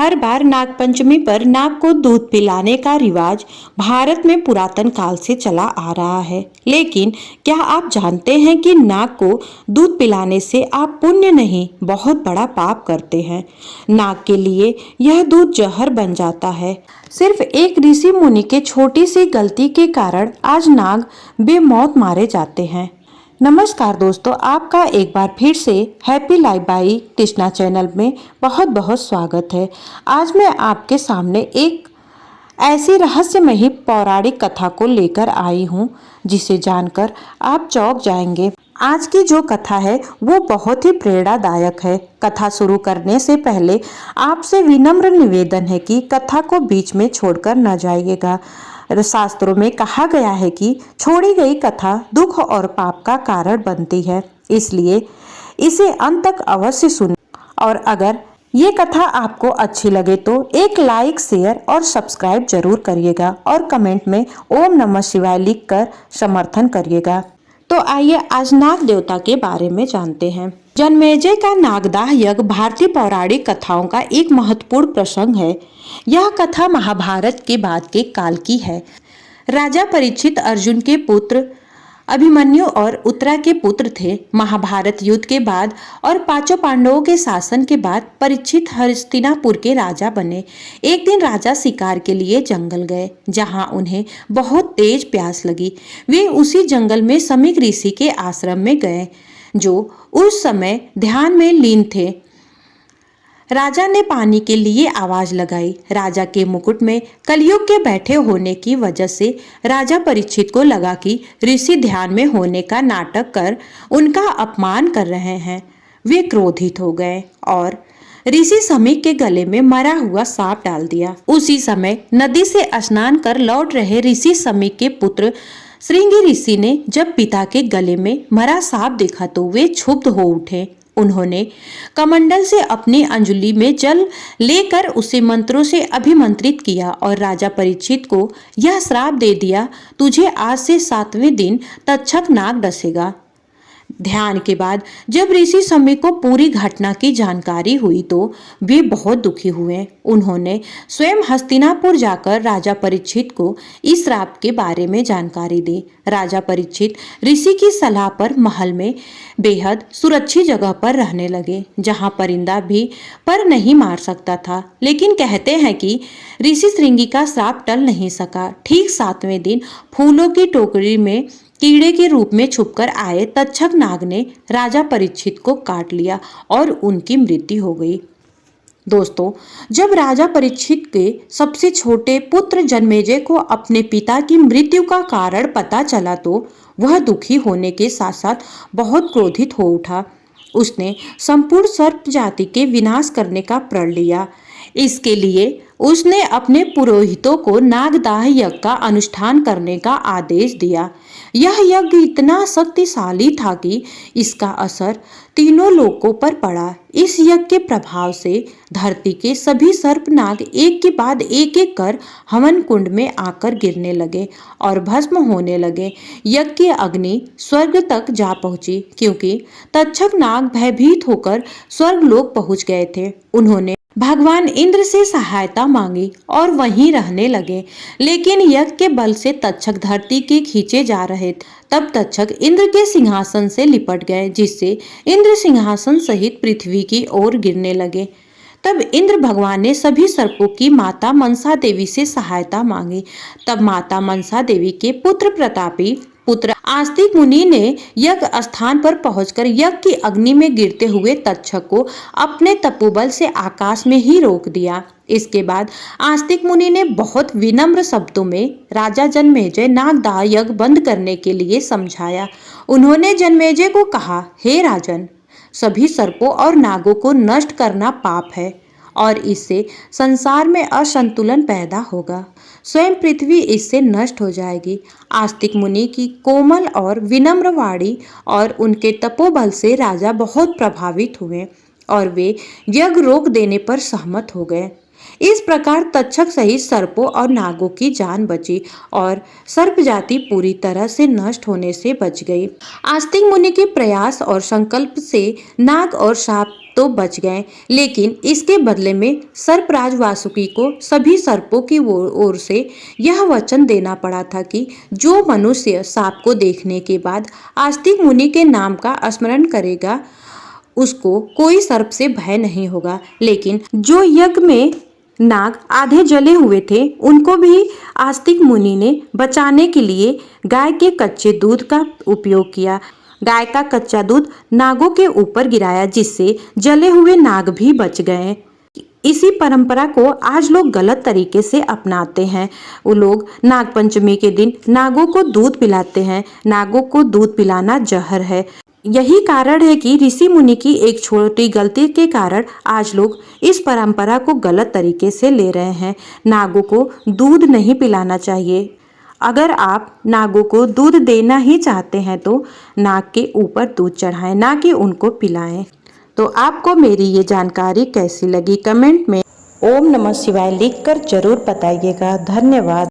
हर बार नागपंचमी पर नाग को दूध पिलाने का रिवाज भारत में पुरातन काल से चला आ रहा है। लेकिन क्या आप जानते हैं कि नाग को दूध पिलाने से आप पुण्य नहीं, बहुत बड़ा पाप करते हैं। नाग के लिए यह दूध जहर बन जाता है। सिर्फ एक ऋषि मुनि के छोटी सी गलती के कारण आज नाग बेमौत मारे जाते हैं। नमस्कार दोस्तों, आपका एक बार फिर से happy life by Krishna channel में बहुत बहुत स्वागत है। आज मैं आपके सामने एक ऐसी रहस्यमयी पौराणिक कथा को लेकर आई हूँ जिसे जानकर आप चौंक जाएंगे। आज की जो कथा है वो बहुत ही प्रेरणादायक है। कथा शुरू करने से पहले आपसे विनम्र निवेदन है कि कथा को बीच में छोड़कर न जाइएगा। शास्त्रों में कहा गया है कि छोड़ी गई कथा दुख और पाप का कारण बनती है, इसलिए इसे अंत तक अवश्य सुनें। और अगर ये कथा आपको अच्छी लगे तो एक लाइक, शेयर और सब्सक्राइब जरूर करिएगा और कमेंट में ओम नमः शिवाय लिखकर समर्थन करिएगा। तो आइए आज नाग देवता के बारे में जानते हैं। जन्मेजय का नागदाह यज्ञ भारतीय पौराणिक कथाओं का एक महत्वपूर्ण प्रसंग है। यह कथा महाभारत के बाद के काल की है। राजा परीक्षित अर्जुन के पुत्र अभिमन्यु और उत्तरा के पुत्र थे। महाभारत युद्ध के बाद और पांचों पांडवों के शासन के बाद परीक्षित हस्तिनापुर के राजा बने। एक दिन राजा शिकार के लिए जंगल गए, जहां उन्हें बहुत तेज प्यास लगी। वे उसी जंगल में समीक ऋषि के आश्रम में गए, जो उस समय ध्यान में लीन थे। राजा ने पानी के लिए आवाज लगाई। राजा के मुकुट में कलयुग के बैठे होने की वजह से राजा परीक्षित को लगा कि ऋषि ध्यान में होने का नाटक कर उनका अपमान कर रहे हैं। वे क्रोधित हो गए और ऋषि समीक के गले में मरा हुआ सांप डाल दिया। उसी समय नदी से स्नान कर लौट रहे ऋषि समीक के पुत्र श्रृंगी ऋषि ने जब पिता के गले में मरा सांप देखा तो वे क्षुब्ध हो उठे। उन्होंने कमंडल से अपनी अंजलि में जल लेकर उसे मंत्रों से अभिमंत्रित किया और राजा परीक्षित को यह श्राप दे दिया, तुझे आज से 7वें दिन तक्षक नाग डसेगा। ध्यान के बाद जब ऋषि समीक को पूरी घटना की जानकारी हुई तो वे बहुत दुखी हुए। उन्होंने स्वयं हस्तिनापुर जाकर राजा परीक्षित को इस श्राप के बारे में जानकारी दी। राजा परीक्षित ऋषि की सलाह पर महल में बेहद सुरक्षित जगह पर रहने लगे, जहां परिंदा भी पर नहीं मार सकता था। लेकिन कहते हैं कि ऋषि श्रृंगी का श्राप टल नहीं सका। ठीक 7वें दिन फूलों की टोकरी में कीड़े के रूप में छुपकर आए तक्षक नाग ने राजा परीक्षित को काट लिया और उनकी मृत्यु हो गई। दोस्तों, जब राजा परीक्षित के सबसे छोटे पुत्र जन्मेजय को अपने पिता की मृत्यु का कारण पता चला तो वह दुखी होने के साथ साथ बहुत क्रोधित हो उठा। उसने संपूर्ण सर्प जाति के विनाश करने का प्रण लिया। इसके लिए उसने अपने पुरोहितों को नागदाह यज्ञ का अनुष्ठान करने का आदेश दिया। यह यज्ञ इतना शक्तिशाली था कि इसका असर तीनों लोकों पर पड़ा। इस यज्ञ के प्रभाव से धरती के सभी सर्पनाग एक के बाद एक कर हवन कुंड में आकर गिरने लगे और भस्म होने लगे। यज्ञ की अग्नि स्वर्ग तक जा पहुंची, क्योंकि तक्षक नाग भयभीत होकर स्वर्ग लोक पहुंच गए थे। उन्होंने भगवान इंद्र से सहायता मांगी और वहीं रहने लगे। लेकिन यज्ञ के बल से तक्षक धरती के खींचे जा रहे थे। तब तक्षक इंद्र के सिंहासन से लिपट गए, जिससे इंद्र सिंहासन सहित पृथ्वी की ओर गिरने लगे। तब इंद्र भगवान ने सभी सर्पों की माता मनसा देवी से सहायता मांगी। तब माता मनसा देवी के पुत्र प्रतापी पुत्र आस्तिक मुनि ने यज्ञ स्थान पर पहुंचकर यज्ञ की अग्नि में गिरते हुए तक्षक को अपने तपोबल से आकाश में ही रोक दिया। इसके बाद आस्तिक मुनि ने बहुत विनम्र शब्दों में राजा जन्मेजय नागदाह यज्ञ बंद करने के लिए समझाया। उन्होंने जन्मेजय को कहा, हे राजन, सभी सर्पों और नागों को नष्ट करना पाप है और इससे संसार में असंतुलन पैदा होगा। स्वयं पृथ्वी इससे नष्ट हो जाएगी। आस्तिक मुनि की कोमल और विनम्र वाणी और उनके तपोबल से राजा बहुत प्रभावित हुए और वे यज्ञ रोक देने पर सहमत हो गए। इस प्रकार तक्षक सहित सर्पों और नागों की जान बची और सर्प जाति पूरी तरह से नष्ट होने से बच गई। आस्तिक मुनि के प्रयास और संकल्प से नाग और सांप तो बच गए, लेकिन इसके बदले में सर्पराज वासुकी को सभी सर्पों की ओर से यह वचन देना पड़ा था कि जो मनुष्य सांप को देखने के बाद आस्तिक मुनि के नाम का स्मरण करेगा उसको कोई सर्प से भय नहीं होगा। लेकिन जो यज्ञ में नाग आधे जले हुए थे उनको भी आस्तिक मुनि ने बचाने के लिए गाय के कच्चे दूध का उपयोग किया। गाय का कच्चा दूध नागों के ऊपर गिराया जिससे जले हुए नाग भी बच गए। इसी परंपरा को आज लोग गलत तरीके से अपनाते हैं। वो लोग नागपंचमी के दिन नागों को दूध पिलाते हैं। नागों को दूध पिलाना जहर है। यही कारण है कि ऋषि मुनि की एक छोटी गलती के कारण आज लोग इस परंपरा को गलत तरीके से ले रहे हैं। नागों को दूध नहीं पिलाना चाहिए। अगर आप नागों को दूध देना ही चाहते हैं तो नाग के ऊपर दूध चढ़ाएं, ना कि उनको पिलाएं। तो आपको मेरी ये जानकारी कैसी लगी कमेंट में ओम नमः शिवाय लिखकर जरूर बताइएगा। धन्यवाद।